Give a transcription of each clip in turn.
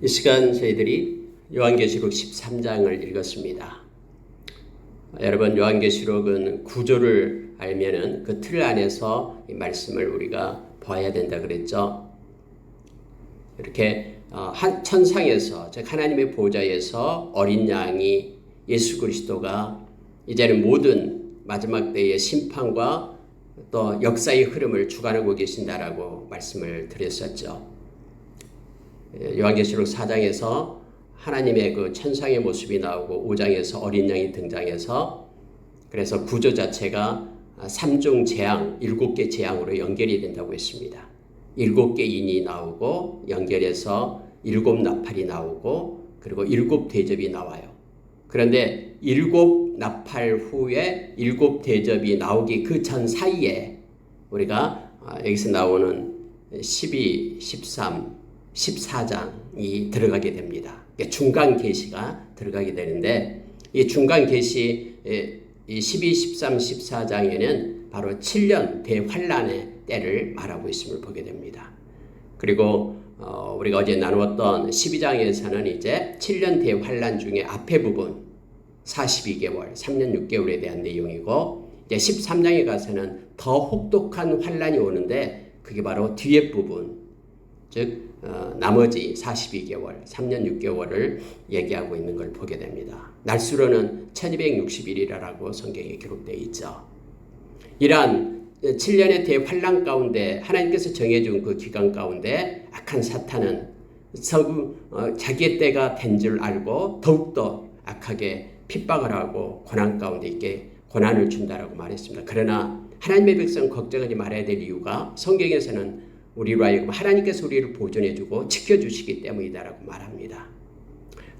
이 시간 저희들이 요한계시록 13장을 읽었습니다. 여러분, 요한계시록은 구조를 알면은 그 틀 안에서 이 말씀을 우리가 봐야 된다 그랬죠. 이렇게 한 천상에서, 즉 하나님의 보좌에서 어린 양이 예수 그리스도가 이제는 모든 마지막 때의 심판과 또 역사의 흐름을 주관하고 계신다라고 말씀을 드렸었죠. 요한계시록 4장에서 하나님의 그 천상의 모습이 나오고 5장에서 어린 양이 등장해서 그래서 구조 자체가 3중 재앙, 7개 재앙으로 연결이 된다고 했습니다. 7개 인이 나오고 연결해서 7 나팔이 나오고 그리고 7 대접이 나와요. 그런데 7 나팔 후에 7 대접이 나오기 그 전 사이에 우리가 여기서 나오는 12, 13, 14장이 들어가게 됩니다. 중간 계시가 들어가게 되는데 이 중간 계시 12, 13, 14장에는 바로 7년 대환란의 때를 말하고 있음을 보게 됩니다. 그리고 우리가 어제 나누었던 12장에서는 이제 7년 대환란 중에 앞에 부분 42개월, 3년 6개월에 대한 내용이고 이제 13장에 가서는 더 혹독한 환란이 오는데 그게 바로 뒤에 부분, 즉 나머지 42개월, 3년 6개월을 얘기하고 있는 걸 보게 됩니다. 날수로는 1260일이라고 성경에 기록되어 있죠. 이러한 7년의 대환란 가운데 하나님께서 정해준 그 기간 가운데 악한 사탄은 자기의 때가 된 줄 알고 더욱더 악하게 핍박을 하고 고난 가운데 있게 고난을 준다라고 말했습니다. 그러나 하나님의 백성 걱정하지 말아야 될 이유가 성경에서는 우리로 하여금 하나님께서 우리를 보존해주고 지켜주시기 때문이다라고 말합니다.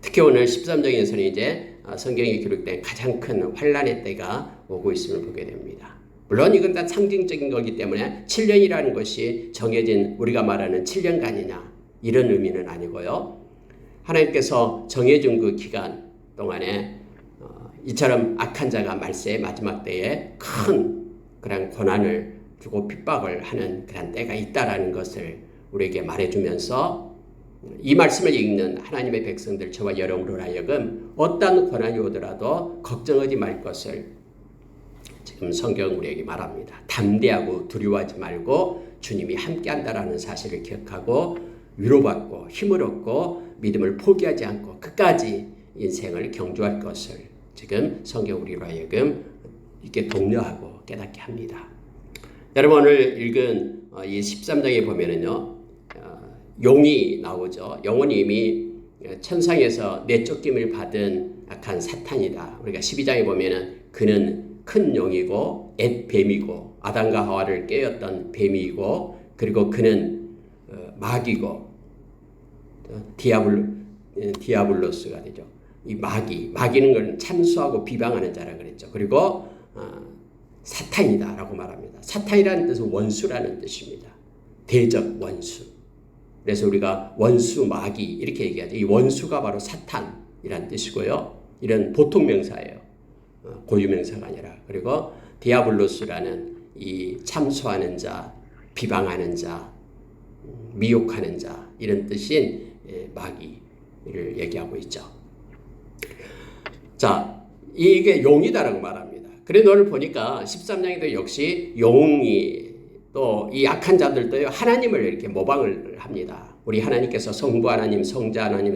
특히 오늘 13장에서는 이제 성경에 기록된 가장 큰 환란의 때가 오고 있음을 보게 됩니다. 물론 이건 다 상징적인 거기 때문에 7년이라는 것이 정해진 우리가 말하는 7년간이냐 이런 의미는 아니고요. 하나님께서 정해준 그 기간 동안에 이처럼 악한 자가 말세의 마지막 때에 큰 그런 고난을 주고 핍박을 하는 그런 때가 있다라는 것을 우리에게 말해주면서 이 말씀을 읽는 하나님의 백성들 저와 여러분으로 하여금 어떤 고난이 오더라도 걱정하지 말 것을 지금 성경 우리에게 말합니다. 담대하고 두려워하지 말고 주님이 함께한다라는 사실을 기억하고 위로받고 힘을 얻고 믿음을 포기하지 않고 끝까지 인생을 경주할 것을 지금 성경 우리로 하여금 이렇게 독려하고 깨닫게 합니다. 여러분 오늘 읽은 이 13장에 보면은요, 용이 나오죠. 용은 이미 천상에서 내쫓김을 받은 악한 사탄이다. 우리가 12장에 보면은 그는 큰 용이고 뱀이고 아담과 하와를 깨었던 뱀이고 그리고 그는 마귀고 디아블로스가 되죠. 이 마귀는 걸 찬수하고 비방하는 자라 그랬죠. 그리고 사탄이다라고 말합니다. 사탄이라는 뜻은 원수라는 뜻입니다. 대적 원수. 그래서 우리가 원수 마귀 이렇게 얘기하죠. 이 원수가 바로 사탄이라는 뜻이고요. 이런 보통 명사예요. 고유 명사가 아니라. 그리고 디아블로스라는 이 참소하는 자, 비방하는 자, 미혹하는 자 이런 뜻인 마귀를 얘기하고 있죠. 자, 이게 용이다라고 말합니다. 그래 너를 보니까 13장에도 역시 용이 또 이 악한 자들도요 하나님을 이렇게 모방을 합니다. 우리 하나님께서 성부 하나님, 성자 하나님,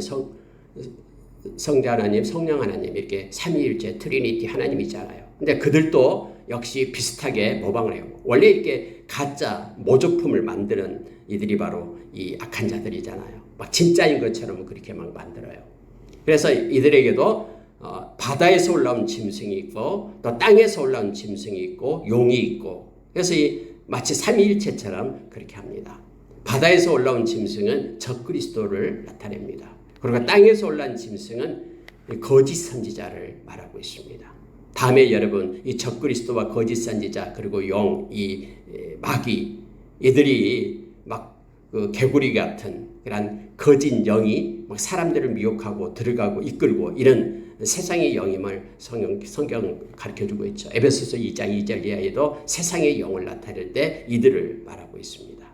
성자 하나님, 성령 하나님 이렇게 삼위일체 트리니티 하나님이잖아요. 근데 그들도 역시 비슷하게 모방을 해요. 원래 이렇게 가짜 모조품을 만드는 이들이 바로 이 악한 자들이잖아요. 막 진짜인 것처럼 그렇게 막 만들어요. 그래서 이들에게도 바다에서 올라온 짐승이 있고 또 땅에서 올라온 짐승이 있고 용이 있고 그래서 마치 삼위일체처럼 그렇게 합니다. 바다에서 올라온 짐승은 적그리스도를 나타냅니다. 그리고 땅에서 올라온 짐승은 거짓 선지자를 말하고 있습니다. 다음에 여러분 이 적그리스도와 거짓 선지자 그리고 용, 이 마귀 이들이 막 그 개구리 같은 그런 거짓 영이 막 사람들을 미혹하고 들어가고 이끌고 이런 세상의 영임을 성경 가르쳐주고 있죠. 에베소서 2장 2절 이하에도 세상의 영을 나타낼 때 이들을 말하고 있습니다.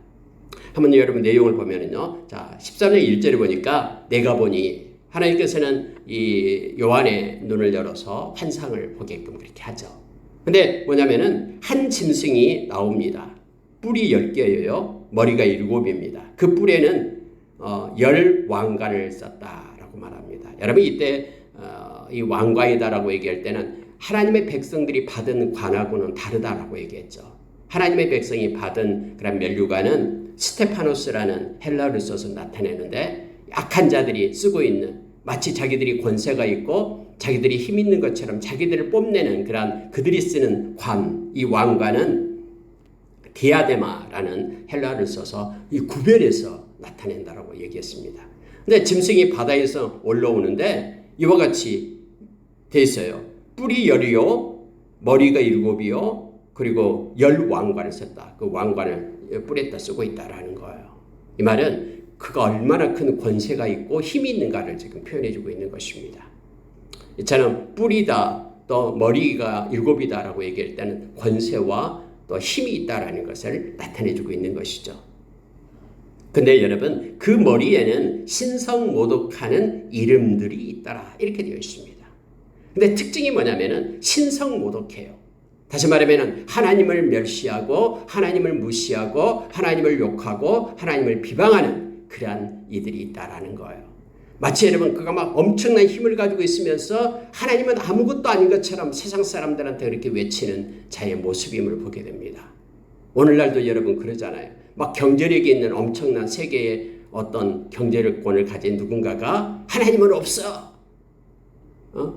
한번 여러분 내용을 보면은요. 자, 13장 1절에 보니까 내가 보니 하나님께서는 이 요한의 눈을 열어서 환상을 보게끔 그렇게 하죠. 근데 뭐냐면은 한 짐승이 나옵니다. 뿔이 10개예요. 머리가 7입니다. 그 뿔에는 10왕관을 썼다라고 말합니다. 여러분 이때 이 왕관이다라고 얘기할 때는 하나님의 백성들이 받은 관하고는 다르다라고 얘기했죠. 하나님의 백성이 받은 그런 면류관은 스테파노스라는 헬라어를 써서 나타내는데 약한 자들이 쓰고 있는 마치 자기들이 권세가 있고 자기들이 힘 있는 것처럼 자기들을 뽐내는 그런 그들이 쓰는 관, 이 왕관은 디아데마라는 헬라어를 써서 이 구별해서 나타낸다라고 얘기했습니다. 근데 짐승이 바다에서 올라오는데 이와 같이 돼 있어요. 뿔이 10이요, 머리가 7이요, 그리고 10왕관을 썼다. 그 왕관을 뿔에다 쓰고 있다라는 거예요. 이 말은 그가 얼마나 큰 권세가 있고 힘이 있는가를 지금 표현해주고 있는 것입니다. 이처럼 뿔이다, 또 머리가 7이다라고 얘기할 때는 권세와 또 힘이 있다라는 것을 나타내주고 있는 것이죠. 근데 여러분 그 머리에는 신성모독하는 이름들이 있더라 이렇게 되어 있습니다. 근데 특징이 뭐냐면은 신성모독해요. 다시 말하면 하나님을 멸시하고 하나님을 무시하고 하나님을 욕하고 하나님을 비방하는 그러한 이들이 있다라는 거예요. 마치 여러분 그가 막 엄청난 힘을 가지고 있으면서 하나님은 아무것도 아닌 것처럼 세상 사람들한테 그렇게 외치는 자의 모습임을 보게 됩니다. 오늘날도 여러분 그러잖아요. 막 경제력이 있는 엄청난 세계의 어떤 경제력권을 가진 누군가가 하나님은 없어.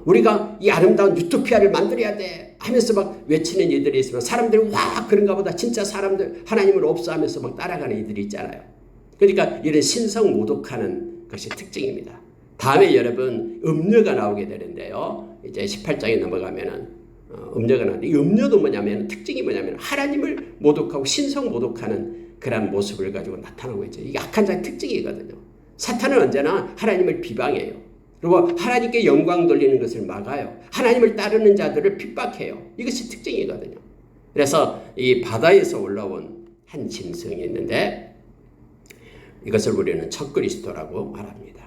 우리가 이 아름다운 유토피아를 만들어야 돼 하면서 막 외치는 이들이 있으면 사람들이 와 그런가 보다 진짜 사람들 하나님은 없어 하면서 막 따라가는 이들이 있잖아요. 그러니까 이런 신성모독하는 것이 특징입니다. 다음에 여러분 음녀가 나오게 되는데요. 이제 18장에 넘어가면은 음녀가 나오는데 이 음녀도 뭐냐면 특징이 뭐냐면 하나님을 모독하고 신성모독하는 그런 모습을 가지고 나타나고 있죠. 이게 악한 자의 특징이거든요. 사탄은 언제나 하나님을 비방해요. 그리고 하나님께 영광 돌리는 것을 막아요. 하나님을 따르는 자들을 핍박해요. 이것이 특징이거든요. 그래서 이 바다에서 올라온 한 짐승이 있는데 이것을 우리는 적그리스도라고 말합니다.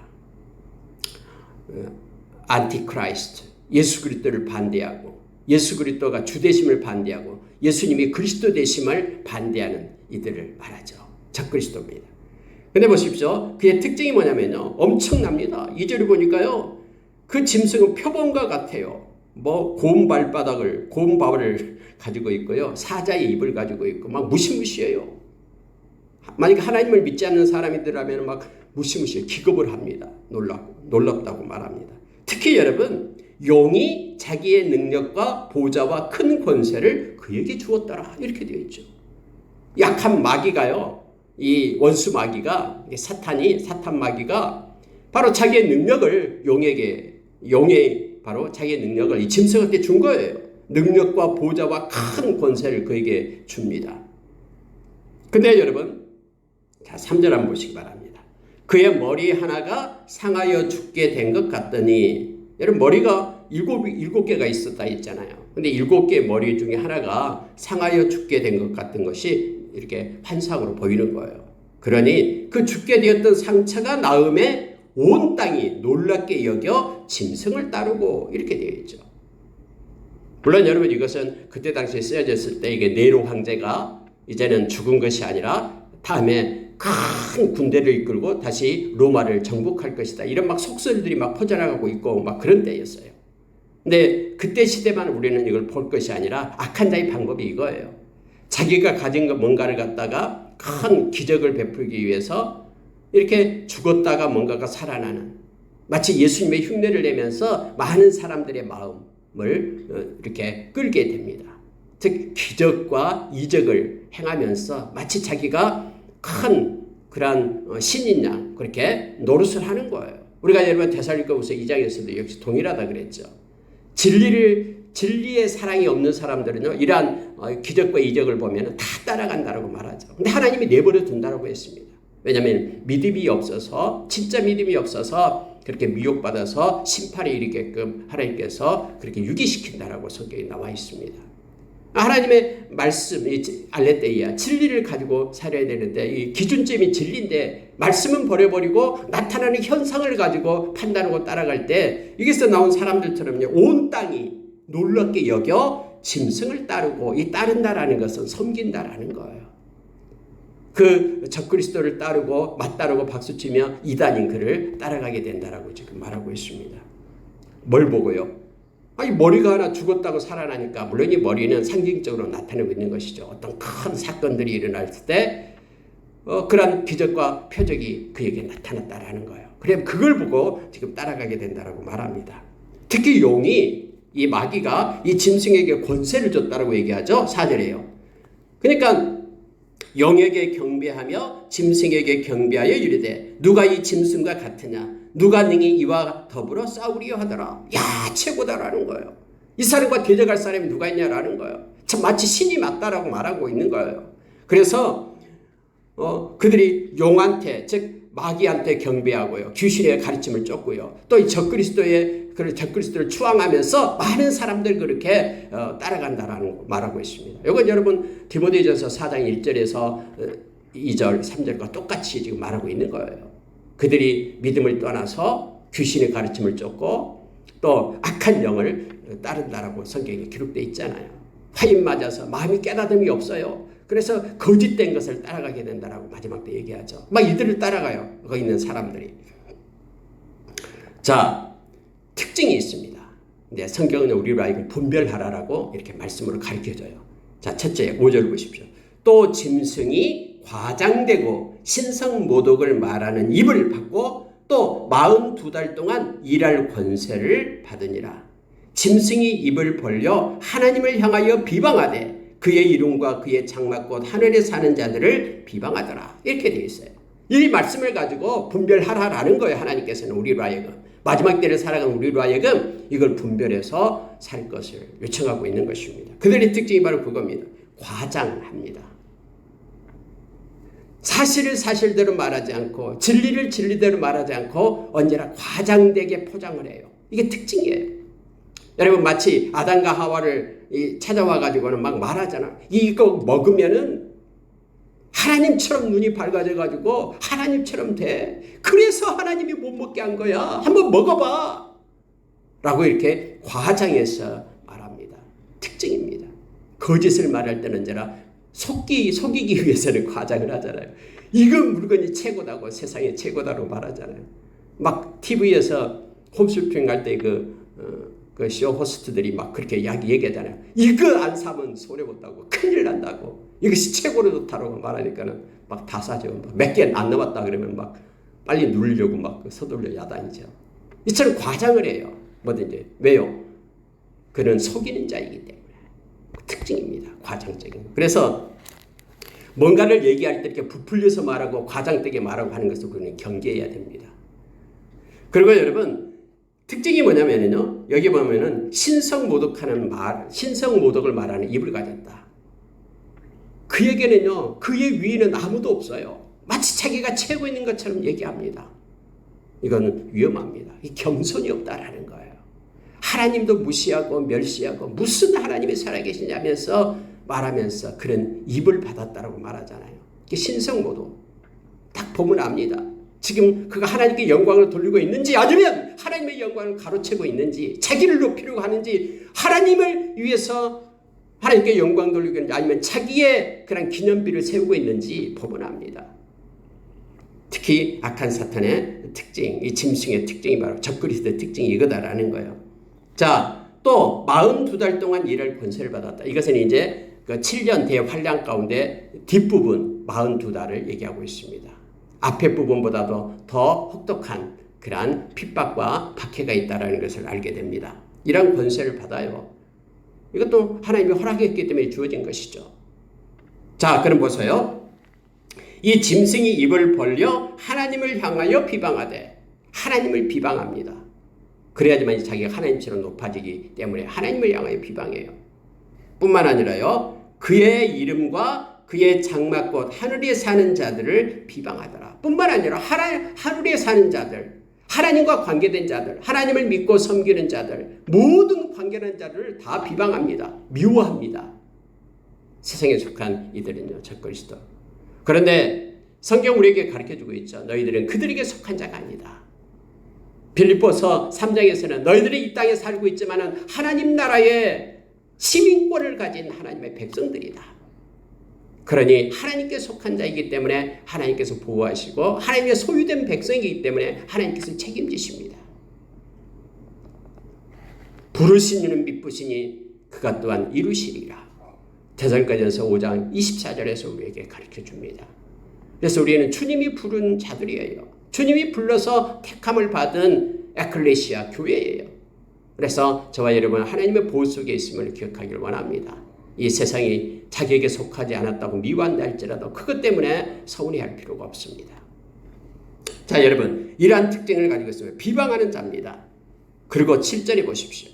안티크라이스트, 예수 그리스도를 반대하고 예수 그리스도가 주되심을 반대하고 예수님이 그리스도 되심을 반대하는 이들을 말하죠. 적그리스도입니다. 근데 보십시오. 그의 특징이 뭐냐면요. 엄청납니다. 2절을 보니까요. 그 짐승은 표범과 같아요. 고운 발바닥을, 고운 발을 가지고 있고요. 사자의 입을 가지고 있고 막 무시무시해요. 만약에 하나님을 믿지 않는 사람이더라면 막 무시무시해 기겁을 합니다. 놀랍다고 말합니다. 특히 여러분 용이 자기의 능력과 보좌와 큰 권세를 그에게 주었더라 이렇게 되어 있죠. 약한 마귀가요. 이 원수 마귀가 사탄 마귀가 바로 자기의 능력을 용의 바로 자기의 능력을 이 짐승한테 준 거예요. 능력과 보좌와 큰 권세를 그에게 줍니다. 근데 여러분 자 3절 한번 보시기 바랍니다. 그의 머리 하나가 상하여 죽게 된 것 같더니 여러분 머리가 7개가 있었다 했잖아요. 근데 7개의 머리 중에 하나가 상하여 죽게 된 것 같은 것이 이렇게 환상으로 보이는 거예요. 그러니 그 죽게 되었던 상처가 나음에 온 땅이 놀랍게 여겨 짐승을 따르고 이렇게 되어 있죠. 물론 여러분 이것은 그때 당시에 쓰여졌을 때 이게 네로 황제가 이제는 죽은 것이 아니라 다음에 큰 군대를 이끌고 다시 로마를 정복할 것이다. 이런 막 속설들이 막 퍼져나가고 있고 막 그런 때였어요. 근데 그때 시대만 우리는 이걸 볼 것이 아니라 악한 자의 방법이 이거예요. 자기가 가진 것 뭔가를 갖다가 큰 기적을 베풀기 위해서 이렇게 죽었다가 뭔가가 살아나는 마치 예수님의 흉내를 내면서 많은 사람들의 마음을 이렇게 끌게 됩니다. 즉 기적과 이적을 행하면서 마치 자기가 큰 그런 신인 양 그렇게 노릇을 하는 거예요. 우리가 여러분 데살로니가후서 2장에서도 역시 동일하다 그랬죠. 진리의 사랑이 없는 사람들은요 이러한 기적과 이적을 보면 다 따라간다라고 말하죠. 근데 하나님이 내버려 둔다라고 했습니다. 왜냐하면 믿음이 없어서 진짜 믿음이 없어서 그렇게 미혹받아서 심판에 이르게끔 하나님께서 그렇게 유기시킨다라고 성경에 나와 있습니다. 하나님의 말씀, 이 알레theia, 진리를 가지고 살아야 되는데 이 기준점이 진리인데 말씀은 버려버리고 나타나는 현상을 가지고 판단하고 따라갈 때 여기서 나온 사람들처럼요. 온 땅이 놀랍게 여겨 짐승을 따르고 이 따른다라는 것은 섬긴다라는 거예요. 그 적그리스도를 따르고 맞따르고 박수치며 이단인 그를 따라가게 된다라고 지금 말하고 있습니다. 뭘 보고요? 아니 머리가 하나 죽었다고 살아나니까 물론 이 머리는 상징적으로 나타내고 있는 것이죠. 어떤 큰 사건들이 일어날 때 그런 기적과 표적이 그에게 나타났다라는 거예요. 그럼 그걸 보고 지금 따라가게 된다라고 말합니다. 특히 용이 이 마귀가 이 짐승에게 권세를 줬다라고 얘기하죠. 4절에요. 그러니까 용에게 경배하며 짐승에게 경배하여 이르되 누가 이 짐승과 같으냐 누가 능히 이와 더불어 싸우리요 하더라. 야 최고다라는 거예요. 이 사람과 대적할 사람이 누가 있냐라는 거예요. 참 마치 신이 맞다라고 말하고 있는 거예요. 그래서 그들이 용한테 즉 마귀한테 경배하고요. 귀신의 가르침을 쫓고요. 또 이 적그리스도를 추앙하면서 많은 사람들 그렇게 따라간다라는 말하고 있습니다. 이건 여러분 디모데전서 4장 1절에서 2절 3절과 똑같이 지금 말하고 있는 거예요. 그들이 믿음을 떠나서 귀신의 가르침을 쫓고 또 악한 영을 따른다라고 성경에 기록되어 있잖아요. 화인 맞아서 마음이 깨닫음이 없어요. 그래서 거짓된 것을 따라가게 된다라고 마지막 때 얘기하죠. 막 이들을 따라가요. 거기 있는 사람들이. 자, 특징이 있습니다. 근데 성경은 우리로 하여금 분별하라라고 이렇게 말씀으로 가르쳐줘요. 자, 첫째 5절 보십시오. 또 짐승이 과장되고 신성모독을 말하는 입을 받고 또 42달 동안 일할 권세를 받으니라. 짐승이 입을 벌려 하나님을 향하여 비방하되 그의 이름과 그의 장막곧 하늘에 사는 자들을 비방하더라. 이렇게 되어 있어요. 이 말씀을 가지고 분별하라라는 거예요. 하나님께서는 우리로 하여금 마지막 때를 살아가는 우리로 하여금 이걸 분별해서 살 것을 요청하고 있는 것입니다. 그들의 특징이 바로 그겁니다. 과장합니다. 사실을 사실대로 말하지 않고 진리를 진리대로 말하지 않고 언제나 과장되게 포장을 해요. 이게 특징이에요. 여러분 마치 아담과 하와를 찾아와 가지고는 막 말하잖아. 이거 먹으면은 하나님처럼 눈이 밝아져 가지고 하나님처럼 돼. 그래서 하나님이 못 먹게 한 거야. 한번 먹어봐. 라고 이렇게 과장해서 말합니다. 특징입니다. 거짓을 말할 때는 언제나 속이기 위해서는 과장을 하잖아요. 이거 물건이 최고다고 세상에 최고다고 말하잖아요. 막 TV에서 홈쇼핑 갈 때 그 쇼 호스트들이 막 그렇게 얘기하잖아요. 이거 안 사면 손해본다고 큰일 난다고 이것이 최고로 좋다고 말하니까는 막 다 사죠. 몇 개 안 남았다 그러면 막 빨리 누르려고 막 서둘러 야단이죠. 이처럼 과장을 해요. 뭐든지. 왜요? 그는 속이는 자이기 때문에. 특징입니다. 과장적인. 그래서 뭔가를 얘기할 때 이렇게 부풀려서 말하고 과장되게 말하고 하는 것을 우리는 경계해야 됩니다. 그리고 여러분 특징이 뭐냐면요. 여기 보면은 신성모독을 말하는 입을 가졌다. 그에게는요. 그의 위에는 아무도 없어요. 마치 자기가 최고인 것처럼 얘기합니다. 이건 위험합니다. 이 겸손이 없다라는 거예요. 하나님도 무시하고 멸시하고 무슨 하나님이 살아계시냐면서 말하면서 그런 입을 받았다라고 말하잖아요. 이게 신성모독. 딱 보면 압니다. 지금 그가 하나님께 영광을 돌리고 있는지 아니면 하나님의 영광을 가로채고 있는지 자기를 높이려고 하는지 하나님을 위해서 하나님께 영광 돌리고 있는지 아니면 자기의 그런 기념비를 세우고 있는지 보면 압니다. 특히 악한 사탄의 특징, 이 짐승의 특징이 바로 적그리스도의 특징이 이거다라는 거예요. 자, 또 42달 동안 일할 권세를 받았다. 이것은 이제 그 7년 대환란 가운데 뒷부분 42달을 얘기하고 있습니다. 앞에 부분보다도 더 혹독한 그러한 핍박과 박해가 있다는 것을 알게 됩니다. 이런 권세를 받아요. 이것도 하나님이 허락했기 때문에 주어진 것이죠. 자, 그럼 보세요. 이 짐승이 입을 벌려 하나님을 향하여 비방하되 하나님을 비방합니다. 그래야지만 자기가 하나님처럼 높아지기 때문에 하나님을 향하여 비방해요. 뿐만 아니라요. 그의 이름과 그의 장막곧 하늘에 사는 자들을 비방하더라. 뿐만 아니라 하늘에 사는 자들, 하나님과 관계된 자들, 하나님을 믿고 섬기는 자들, 모든 관계된 자들을 다 비방합니다. 미워합니다. 세상에 속한 이들은요, 적그리스도. 그런데 성경 우리에게 가르쳐주고 있죠. 너희들은 그들에게 속한 자가 아니다. 빌립보서 3장에서는 너희들이 이 땅에 살고 있지만 하나님 나라의 시민권을 가진 하나님의 백성들이다. 그러니 하나님께 속한 자이기 때문에 하나님께서 보호하시고 하나님의 소유된 백성이기 때문에 하나님께서 책임지십니다. 부르신 이는 미쁘시니 그가 또한 이루시리라. 데살로니가전서 5장 24절에서 우리에게 가르쳐줍니다. 그래서 우리는 주님이 부른 자들이에요. 주님이 불러서 택함을 받은 에클레시아 교회예요. 그래서 저와 여러분 하나님의 보호 속에 있음을 기억하기를 원합니다. 이 세상이 자기에게 속하지 않았다고 미워한다 할지라도 그것 때문에 서운해할 필요가 없습니다. 자, 여러분 이러한 특징을 가지고 있으면 비방하는 자입니다. 그리고 7절에 보십시오.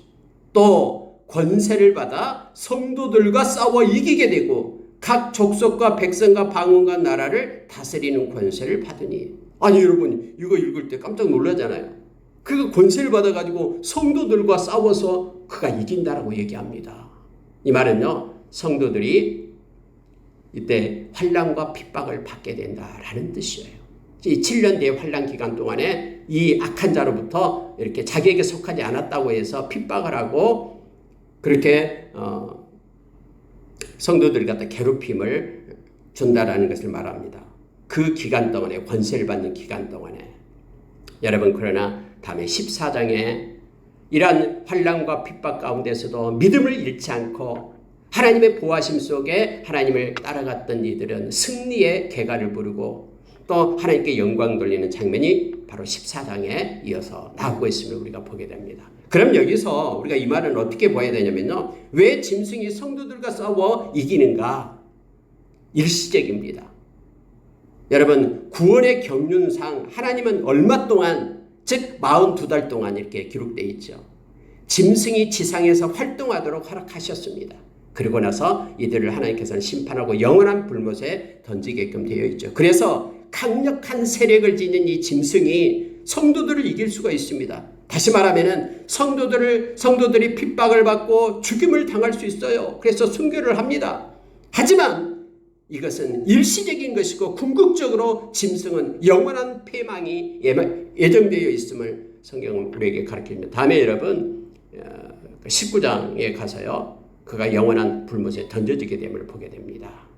또 권세를 받아 성도들과 싸워 이기게 되고 각 족속과 백성과 방언과 나라를 다스리는 권세를 받으니. 아니 여러분 이거 읽을 때 깜짝 놀라잖아요. 그가 권세를 받아가지고 성도들과 싸워서 그가 이긴다라고 얘기합니다. 이 말은요, 성도들이 이때 환난과 핍박을 받게 된다라는 뜻이에요. 이 7년 뒤의 환난 기간 동안에 이 악한 자로부터 이렇게 자기에게 속하지 않았다고 해서 핍박을 하고 그렇게 성도들 갖다 괴롭힘을 준다라는 것을 말합니다. 그 기간 동안에 권세를 받는 기간 동안에 여러분 그러나 다음에 14장에 이러한 환난과 핍박 가운데서도 믿음을 잃지 않고 하나님의 보호하심 속에 하나님을 따라갔던 이들은 승리의 개가를 부르고 또 하나님께 영광 돌리는 장면이 바로 14장에 이어서 나오고 있음을 우리가 보게 됩니다. 그럼 여기서 우리가 이 말은 어떻게 봐야 되냐면요. 왜 짐승이 성도들과 싸워 이기는가? 일시적입니다. 여러분 구원의 경륜상 하나님은 얼마 동안 즉 42달 동안 이렇게 기록되어 있죠. 짐승이 지상에서 활동하도록 허락하셨습니다. 그리고 나서 이들을 하나님께서는 심판하고 영원한 불못에 던지게끔 되어 있죠. 그래서 강력한 세력을 지닌 이 짐승이 성도들을 이길 수가 있습니다. 다시 말하면 성도들이 핍박을 받고 죽임을 당할 수 있어요. 그래서 순교를 합니다. 하지만 이것은 일시적인 것이고 궁극적으로 짐승은 영원한 패망이 예정되어 있음을 성경은 우리에게 가르칩니다. 다음에 여러분 19장에 가서요. 그가 영원한 불못에 던져지게 됨을 보게 됩니다.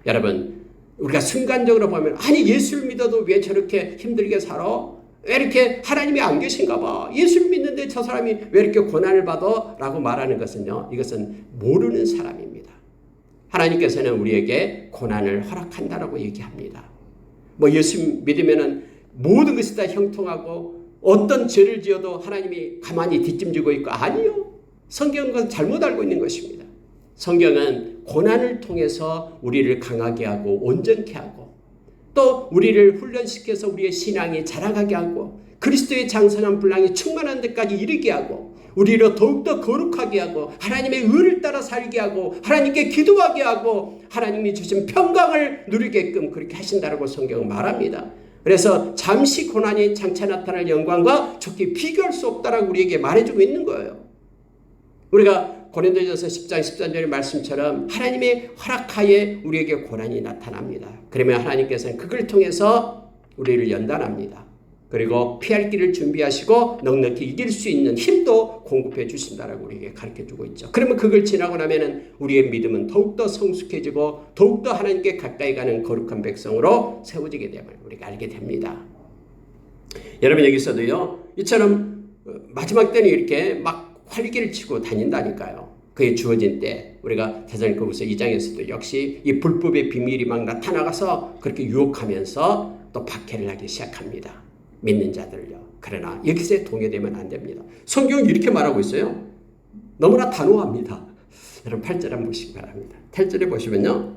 여러분 우리가 순간적으로 보면 아니 예수를 믿어도 왜 저렇게 힘들게 살아? 왜 이렇게 하나님이 안 계신가 봐. 예수를 믿는데 저 사람이 왜 이렇게 고난을 받아? 라고 말하는 것은요. 이것은 모르는 사람입니다. 하나님께서는 우리에게 고난을 허락한다라고 얘기합니다. 뭐 예수 믿으면은 모든 것이 다 형통하고 어떤 죄를 지어도 하나님이 가만히 뒷짐지고 있고 아니요. 성경은 그건 잘못 알고 있는 것입니다. 성경은 고난을 통해서 우리를 강하게 하고 온전케 하고 또 우리를 훈련시켜서 우리의 신앙이 자라가게 하고 그리스도의 장성한 분량이 충만한 데까지 이르게 하고 우리를 더욱더 거룩하게 하고 하나님의 의를 따라 살게 하고 하나님께 기도하게 하고 하나님이 주신 평강을 누리게끔 그렇게 하신다라고 성경은 말합니다. 그래서 잠시 고난이 장차 나타날 영광과 좋게 비교할 수 없다라고 우리에게 말해주고 있는 거예요. 우리가 고린도전서 10장 13절의 말씀처럼 하나님의 허락하에 우리에게 고난이 나타납니다. 그러면 하나님께서는 그걸 통해서 우리를 연단합니다. 그리고 피할 길을 준비하시고 넉넉히 이길 수 있는 힘도 공급해 주신다라고 우리에게 가르쳐주고 있죠. 그러면 그걸 지나고 나면은 우리의 믿음은 더욱더 성숙해지고 더욱더 하나님께 가까이 가는 거룩한 백성으로 세워지게 됨을 우리가 알게 됩니다. 여러분 여기서도요. 이처럼 마지막 때는 이렇게 막 활기를 치고 다닌다니까요. 그게 주어진 때 우리가 데살로니가후서 2장에서도 역시 이 불법의 비밀이 막 나타나가서 그렇게 유혹하면서 또 박해를 하기 시작합니다. 믿는 자들요. 그러나 여기서 동요되면 안 됩니다. 성경은 이렇게 말하고 있어요. 너무나 단호합니다. 여러분 8절 한번 보시기 바랍니다. 8절에 보시면요.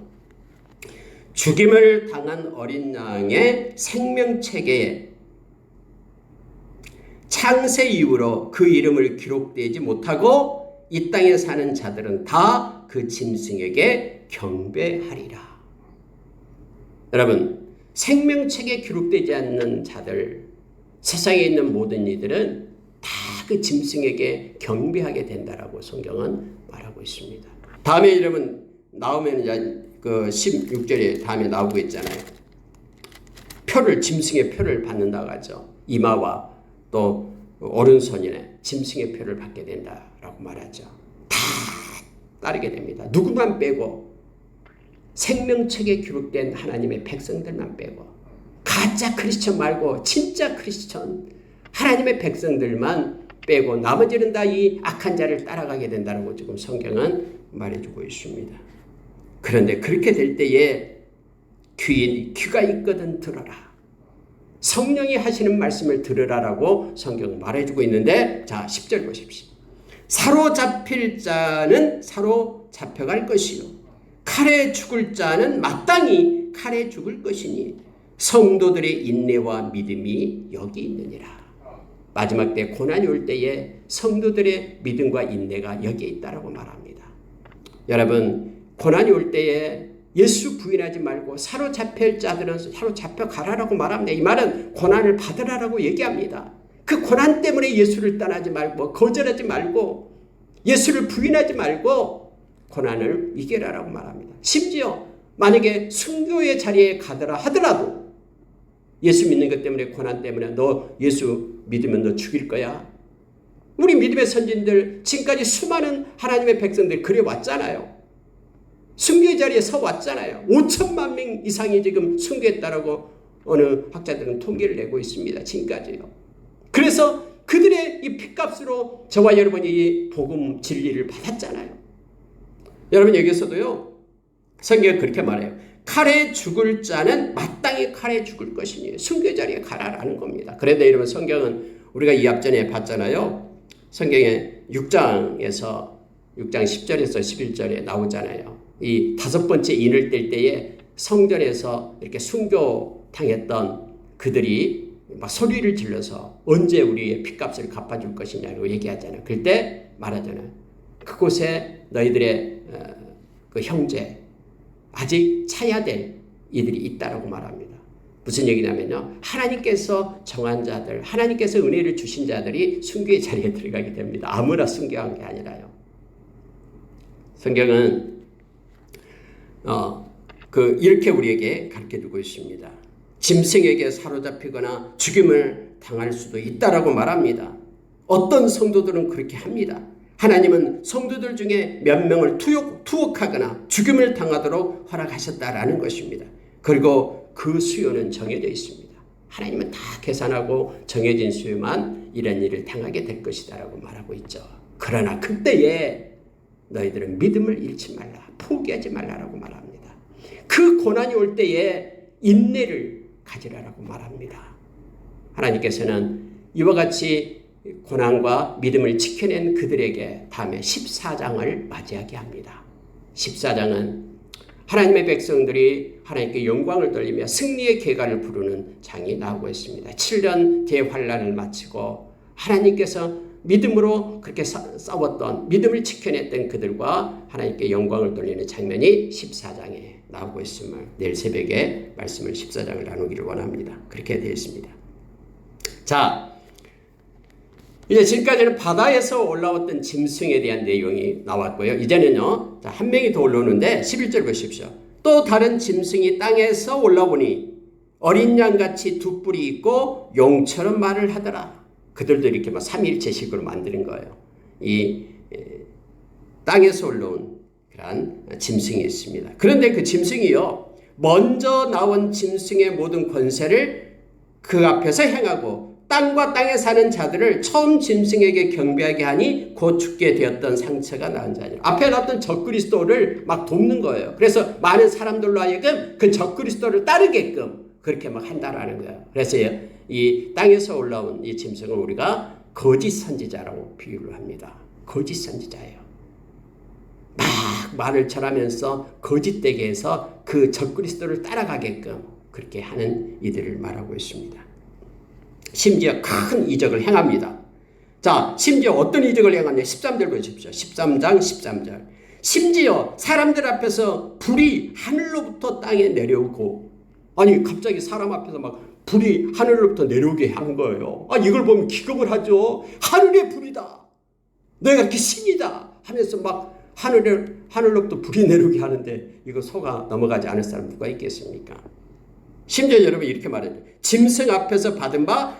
죽임을 당한 어린 양의 생명책에 창세 이후로 그 이름을 기록되지 못하고 이 땅에 사는 자들은 다 그 짐승에게 경배하리라. 여러분 생명책에 기록되지 않는 자들 세상에 있는 모든 이들은 다 그 짐승에게 경배하게 된다라고 성경은 말하고 있습니다. 다음에 이러면 나오면 이제 그 16절에 다음에 나오고 있잖아요. 표를, 짐승의 표를 받는다고 하죠. 이마와 또 오른손이네 짐승의 표를 받게 된다라고 말하죠. 다 따르게 됩니다. 누구만 빼고 생명책에 기록된 하나님의 백성들만 빼고 가짜 크리스천 말고 진짜 크리스천 하나님의 백성들만 빼고 나머지는 다 이 악한 자를 따라가게 된다고 지금 성경은 말해주고 있습니다. 그런데 그렇게 될 때에 귀가 있거든 들어라. 성령이 하시는 말씀을 들으라라고 성경 말해주고 있는데, 자 10절 보십시오. 사로잡힐 자는 사로잡혀갈 것이요 칼에 죽을 자는 마땅히 칼에 죽을 것이니 성도들의 인내와 믿음이 여기 있느니라. 마지막 때 고난이 올 때에 성도들의 믿음과 인내가 여기에 있다라고 말합니다. 여러분, 고난이 올 때에 예수 부인하지 말고 사로잡힐 자들은 사로잡혀 가라라고 말합니다. 이 말은 고난을 받으라라고 얘기합니다. 그 고난 때문에 예수를 떠나지 말고 거절하지 말고 예수를 부인하지 말고 고난을 이겨라라고 말합니다. 심지어 만약에 순교의 자리에 가더라 하더라도 예수 믿는 것 때문에 고난 때문에 너 예수 믿으면 너 죽일 거야. 우리 믿음의 선진들 지금까지 수많은 하나님의 백성들 그래 왔잖아요. 순교의 자리에 서 왔잖아요. 5천만 명 이상이 지금 순교했다라고 어느 학자들은 통계를 내고 있습니다. 지금까지요. 그래서 그들의 이 핏값으로 저와 여러분이 이 복음 진리를 받았잖아요. 여러분 여기서도요. 성경은 그렇게 말해요. 칼에 죽을 자는 마땅히 칼에 죽을 것이니 순교의 자리에 가라라는 겁니다. 그런데 여러분 성경은 우리가 이 앞전에 봤잖아요. 성경의 6장에서 6장 10절에서 11절에 나오잖아요. 이 다섯 번째 인을 뗄 때에 성전에서 이렇게 순교당했던 그들이 막 소리를 질러서 언제 우리의 핏값을 갚아줄 것이냐고 얘기하잖아요. 그때 말하잖아요. 그곳에 너희들의 그 형제 아직 차야 될 이들이 있다라고 말합니다. 무슨 얘기냐면요. 하나님께서 정한 자들, 하나님께서 은혜를 주신 자들이 순교의 자리에 들어가게 됩니다. 아무나 순교한 게 아니라요. 성경은 이렇게 우리에게 가르쳐주고 있습니다. 짐승에게 사로잡히거나 죽임을 당할 수도 있다라고 말합니다. 어떤 성도들은 그렇게 합니다. 하나님은 성도들 중에 몇 명을 투옥하거나 죽임을 당하도록 허락하셨다라는 것입니다. 그리고 그 수요는 정해져 있습니다. 하나님은 다 계산하고 정해진 수요만 이런 일을 당하게 될 것이다라고 말하고 있죠. 그러나 그때에 너희들은 믿음을 잃지 말라, 포기하지 말라라고 말합니다. 그 고난이 올 때에 인내를 가지라라고 말합니다. 하나님께서는 이와 같이 고난과 믿음을 지켜낸 그들에게 다음에 14장을 맞이하게 합니다. 14장은 하나님의 백성들이 하나님께 영광을 돌리며 승리의 계가를 부르는 장이 나오고 있습니다. 7년 대환란을 마치고 하나님께서 믿음으로 그렇게 싸웠던 믿음을 지켜냈던 그들과 하나님께 영광을 돌리는 장면이 14장에 나오고 있음을 내일 새벽에 말씀을 14장을 나누기를 원합니다. 그렇게 되어 있습니다. 자, 이제 지금까지는 바다에서 올라왔던 짐승에 대한 내용이 나왔고요. 이제는요, 한 명이 더 올라오는데 11절 보십시오. 또 다른 짐승이 땅에서 올라오니 어린 양같이 두 뿔이 있고 용처럼 말을 하더라. 그들도 이렇게 막 삼위일체식으로 만드는 거예요. 이 땅에서 올라온 그런 짐승이 있습니다. 그런데 그 짐승이요, 먼저 나온 짐승의 모든 권세를 그 앞에서 행하고 땅과 땅에 사는 자들을 처음 짐승에게 경배하게 하니 곧 죽게 되었던 상처가 나은 자니라. 앞에 나왔던 적그리스도를 막 돕는 거예요. 그래서 많은 사람들로 하여금 그 적그리스도를 따르게끔 그렇게 막 한다라는 거예요. 그래서 이 땅에서 올라온 이 짐승을 우리가 거짓 선지자라고 비유를 합니다. 거짓 선지자예요. 막 말을 절하면서 거짓되게 해서 그 적그리스도를 따라가게끔 그렇게 하는 이들을 말하고 있습니다. 심지어 큰 이적을 행합니다. 자, 심지어 어떤 이적을 행하냐? 13절 보십시오. 13장 13절. 심지어 사람들 앞에서 불이 하늘로부터 땅에 내려오고, 아니 갑자기 사람 앞에서 막 불이 하늘로부터 내려오게 한 거예요. 이걸 보면 기겁을 하죠. 하늘의 불이다. 내가 이렇게 신이다 하면서 막 하늘로부터 불이 내려오게 하는데 이거 속아 넘어가지 않을 사람 누가 있겠습니까? 심지어 여러분 이렇게 말해요. 짐승 앞에서 받은 바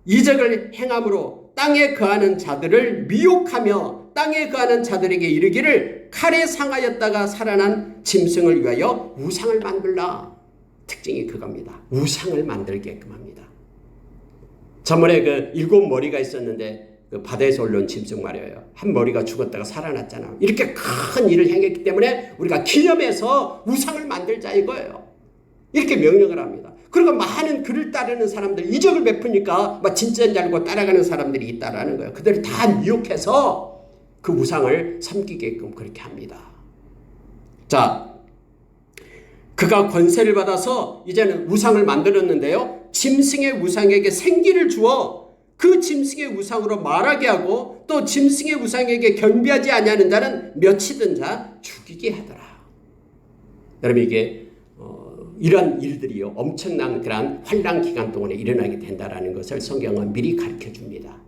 이적을 행함으로 땅에 거하는 자들을 미혹하며 땅에 거하는 자들에게 이르기를 칼에 상하였다가 살아난 짐승을 위하여 우상을 만들라. 특징이 그겁니다. 우상을 만들게끔 합니다. 저번에 그 7머리가 있었는데 그 바다에서 올라온 짐승 말이에요. 한 머리가 죽었다가 살아났잖아요. 이렇게 큰 일을 행했기 때문에 우리가 기념해서 우상을 만들자 이거예요. 이렇게 명령을 합니다. 그리고 많은 그를 따르는 사람들, 이적을 베푸니까 막 진짜인 줄 알고 따라가는 사람들이 있다라는 거예요. 그들을 다 미혹해서 그 우상을 섬기게끔 그렇게 합니다. 자, 그가 권세를 받아서 이제는 우상을 만들었는데요. 짐승의 우상에게 생기를 주어 그 짐승의 우상으로 말하게 하고 또 짐승의 우상에게 경배하지 아니하는 자는 며치든 자 죽이게 하더라. 여러분 이게 이런 일들이요 엄청난 그런 환란 기간 동안에 일어나게 된다라는 것을 성경은 미리 가르쳐 줍니다.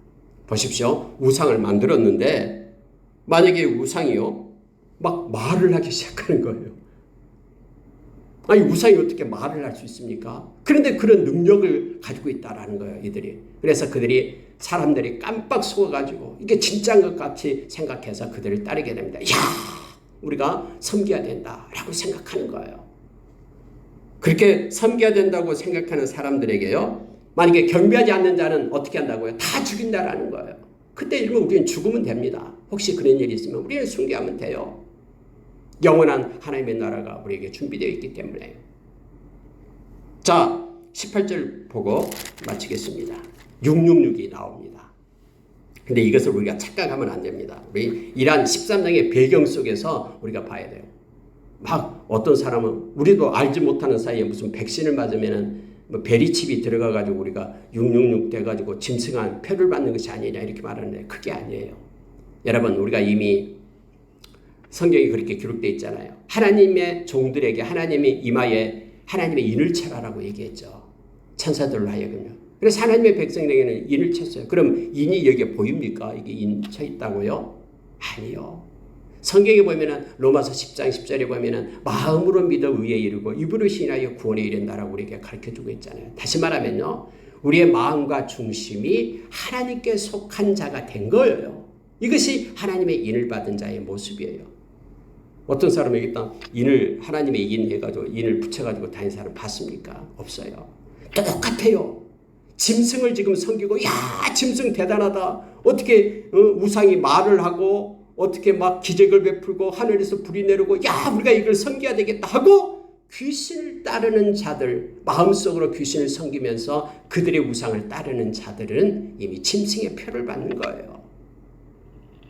보십시오. 우상을 만들었는데 만약에 우상이요 막 말을 하기 시작하는 거예요. 아니 우상이 어떻게 말을 할 수 있습니까? 그런데 그런 능력을 가지고 있다라는 거예요, 이들이. 그래서 그들이 사람들이 깜빡 속아가지고 이게 진짜인 것 같이 생각해서 그들을 따르게 됩니다. 야, 우리가 섬겨야 된다라고 생각하는 거예요. 그렇게 섬겨야 된다고 생각하는 사람들에게요, 만약에 경배하지 않는 자는 어떻게 한다고요? 다 죽인다라는 거예요. 그때 이러면 우리는 죽으면 됩니다. 혹시 그런 일이 있으면 우리는 순교하면 돼요. 영원한 하나님의 나라가 우리에게 준비되어 있기 때문에. 자, 18절 보고 마치겠습니다. 666이 나옵니다. 근데 이것을 우리가 착각하면 안 됩니다. 우리 이란 13장의 배경 속에서 우리가 봐야 돼요. 막 어떤 사람은 우리도 알지 못하는 사이에 무슨 백신을 맞으면은 뭐 베리칩이 들어가가지고 우리가 666 돼가지고 짐승한 표를 받는 것이 아니냐 이렇게 말하는데 그게 아니에요. 여러분 우리가 이미 성경이 그렇게 기록되어 있잖아요. 하나님의 종들에게 하나님이 이마에 하나님의 인을 쳐라라고 얘기했죠. 천사들로 하여금요. 그래서 하나님의 백성에게는 인을 쳤어요. 그럼 인이 여기에 보입니까? 이게 인 쳐 있다고요? 아니요. 성경에 보면은 로마서 10장 10절에 보면은 마음으로 믿어 의에 이르고 입으로 신하여 구원에 이른다라고 우리에게 가르쳐주고 있잖아요. 다시 말하면요. 우리의 마음과 중심이 하나님께 속한 자가 된 거예요. 이것이 하나님의 인을 받은 자의 모습이에요. 어떤 사람에게 일단 인을 하나님의 인 해가지고 인을 붙여가지고 다니는 사람 봤습니까? 없어요. 똑같아요. 짐승을 지금 섬기고 야 짐승 대단하다. 어떻게 우상이 말을 하고 어떻게 막 기적을 베풀고 하늘에서 불이 내려오고 야 우리가 이걸 섬겨야 되겠다 하고 귀신을 따르는 자들 마음속으로 귀신을 섬기면서 그들의 우상을 따르는 자들은 이미 짐승의 표를 받는 거예요.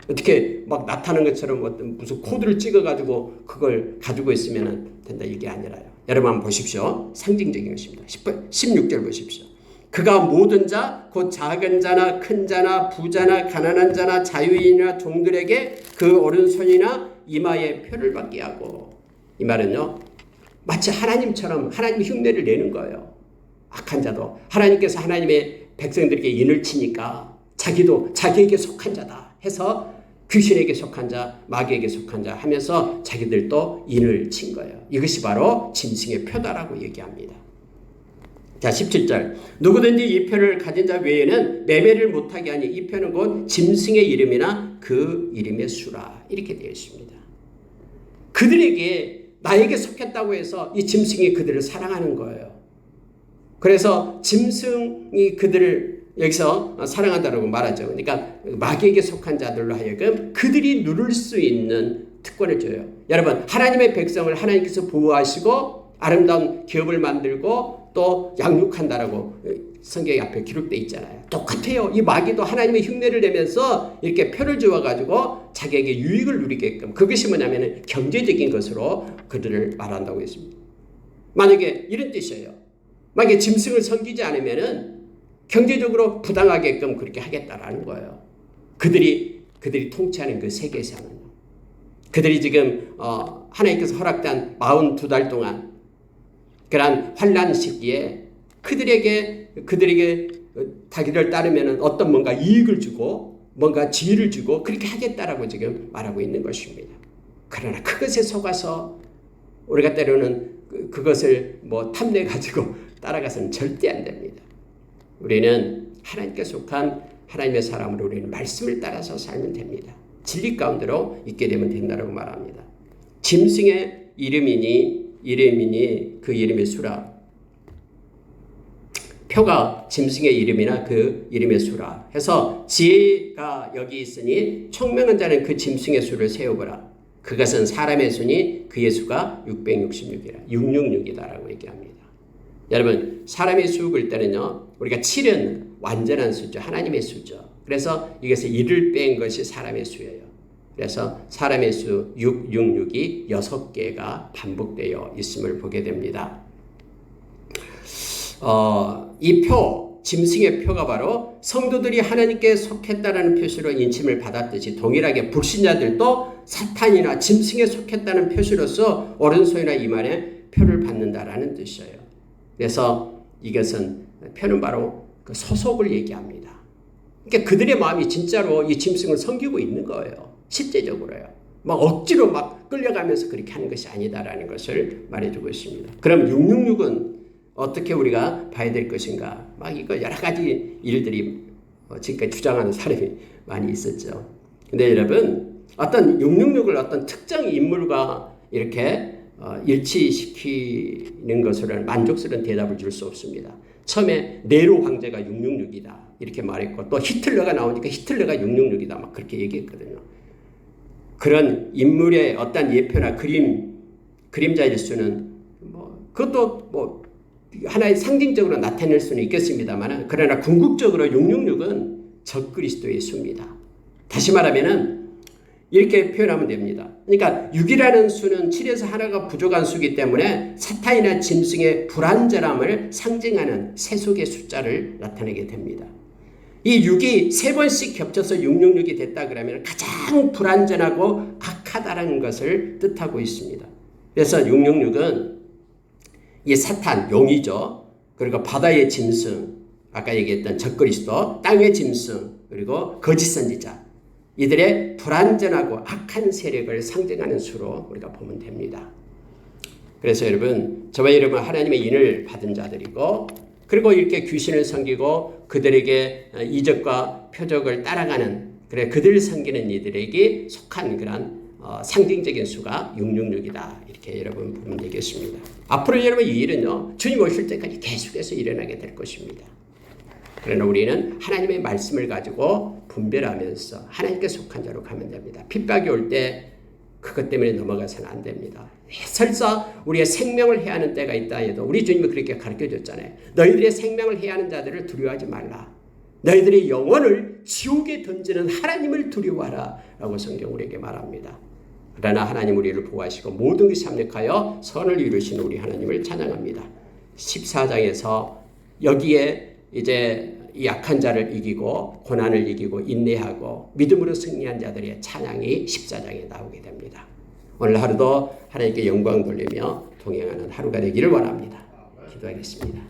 어떻게 막 나타나는 것처럼 어떤 무슨 코드를 찍어가지고 그걸 가지고 있으면 된다 이게 아니라요. 여러분 한번 보십시오. 상징적인 것입니다. 16절 보십시오. 그가 모든 자 곧 작은 자나 큰 자나 부자나 가난한 자나 자유인이나 종들에게 그 오른손이나 이마에 표를 받게 하고 이 말은요 마치 하나님처럼 하나님 흉내를 내는 거예요. 악한 자도 하나님께서 하나님의 백성들에게 인을 치니까 자기도 자기에게 속한 자다 해서 귀신에게 속한 자, 마귀에게 속한 자 하면서 자기들도 인을 친 거예요. 이것이 바로 짐승의 표다라고 얘기합니다. 자, 17절. 누구든지 이 표를 가진 자 외에는 매매를 못하게 하니 이 표는 곧 짐승의 이름이나 그 이름의 수라. 이렇게 되어 있습니다. 그들에게 나에게 속했다고 해서 이 짐승이 그들을 사랑하는 거예요. 그래서 짐승이 그들을 여기서 사랑한다라고 말하죠. 그러니까 마귀에게 속한 자들로 하여금 그들이 누릴 수 있는 특권을 줘요. 여러분 하나님의 백성을 하나님께서 보호하시고 아름다운 기업을 만들고 또 양육한다라고 성경에 앞에 기록되어 있잖아요. 똑같아요. 이 마귀도 하나님의 흉내를 내면서 이렇게 표를 주어가지고 자기에게 유익을 누리게끔 그것이 뭐냐면 경제적인 것으로 그들을 말한다고 했습니다. 만약에 이런 뜻이에요. 만약에 짐승을 섬기지 않으면은 경제적으로 부당하게끔 그렇게 하겠다라는 거예요. 그들이 통치하는 그 세계에서는 그들이 지금 하나님께서 허락된 42달 동안 그러한 환란 시기에 그들에게 자기를 따르면 어떤 뭔가 이익을 주고 뭔가 지위를 주고 그렇게 하겠다라고 지금 말하고 있는 것입니다. 그러나 그것에 속아서 우리가 때로는 그것을 뭐 탐내 가지고 따라가서는 절대 안 됩니다. 우리는 하나님께 속한 하나님의 사람으로 우리는 말씀을 따라서 살면 됩니다. 진리 가운데로 있게 되면 된다고 말합니다. 짐승의 이름이니 그 이름의 수라. 표가 짐승의 이름이나 그 이름의 수라 해서 지혜가 여기 있으니 총명한 자는 그 짐승의 수를 세우거라. 그것은 사람의 수니 그의 수가 666이라. 666이다라고 얘기합니다. 여러분, 사람의 수 글 때는요, 우리가 7은 완전한 수죠. 하나님의 수죠. 그래서 이것을 1을 뺀 것이 사람의 수예요. 그래서 사람의 수 666이 6개가 반복되어 있음을 보게 됩니다. 이 표, 짐승의 표가 바로 성도들이 하나님께 속했다는 표시로 인침을 받았듯이 동일하게 불신자들도 사탄이나 짐승에 속했다는 표시로서 오른손이나 이만에 표를 받는다라는 뜻이에요. 그래서 이것은 표는 바로 그 소속을 얘기합니다. 그러니까 그들의 마음이 진짜로 이 짐승을 섬기고 있는 거예요. 실제적으로요. 막 억지로 막 끌려가면서 그렇게 하는 것이 아니다라는 것을 말해주고 있습니다. 그럼 666은 어떻게 우리가 봐야 될 것인가? 막 이거 여러 가지 일들이 지금까지 주장하는 사람이 많이 있었죠. 근데 여러분, 어떤 666을 어떤 특정 인물과 이렇게 일치시키는 것으로는 만족스러운 대답을 줄 수 없습니다. 처음에 네로 황제가 666이다 이렇게 말했고, 또 히틀러가 나오니까 히틀러가 666이다 막 그렇게 얘기했거든요. 그런 인물의 어떤 예표나 그림자일 수는 그것도 하나의 상징적으로 나타낼 수는 있겠습니다만, 그러나 궁극적으로 666은 적그리스도의 수입니다. 다시 말하면은 이렇게 표현하면 됩니다. 그러니까 6이라는 수는 7에서 하나가 부족한 수이기 때문에 사탄이나 짐승의 불완전함을 상징하는 세속의 숫자를 나타내게 됩니다. 이 6이 3번씩 겹쳐서 666이 됐다 그러면 가장 불완전하고 악하다라는 것을 뜻하고 있습니다. 그래서 666은 이 사탄, 용이죠. 그리고 바다의 짐승, 아까 얘기했던 적그리스도, 땅의 짐승, 그리고 거짓 선지자, 이들의 불완전하고 악한 세력을 상징하는 수로 우리가 보면 됩니다. 그래서 여러분, 저와 여러분 하나님의 인을 받은 자들이고, 그리고 이렇게 귀신을 섬기고 그들에게 이적과 표적을 따라가는, 그래 그들을 섬기는 이들에게 속한 그런 상징적인 수가 666이다. 이렇게 여러분 보면 되겠습니다. 앞으로 여러분 이 일은요, 주님 오실 때까지 계속해서 일어나게 될 것입니다. 그러나 우리는 하나님의 말씀을 가지고 분별하면서 하나님께 속한 자로 가면 됩니다. 핍박이 올 때 그것 때문에 넘어가서는 안 됩니다. 설사 우리의 생명을 해하는 때가 있다 해도 우리 주님이 그렇게 가르쳐줬잖아요. 너희들의 생명을 해하는 자들을 두려워하지 말라. 너희들의 영혼을 지옥에 던지는 하나님을 두려워하라 라고 성경 우리에게 말합니다. 그러나 하나님 우리를 보호하시고 모든 것이 합력하여 선을 이루시는 우리 하나님을 찬양합니다. 14장에서 여기에 이제 이 약한 자를 이기고 고난을 이기고 인내하고 믿음으로 승리한 자들의 찬양이 14장에 나오게 됩니다. 오늘 하루도 하나님께 영광 돌리며 동행하는 하루가 되기를 원합니다. 기도하겠습니다.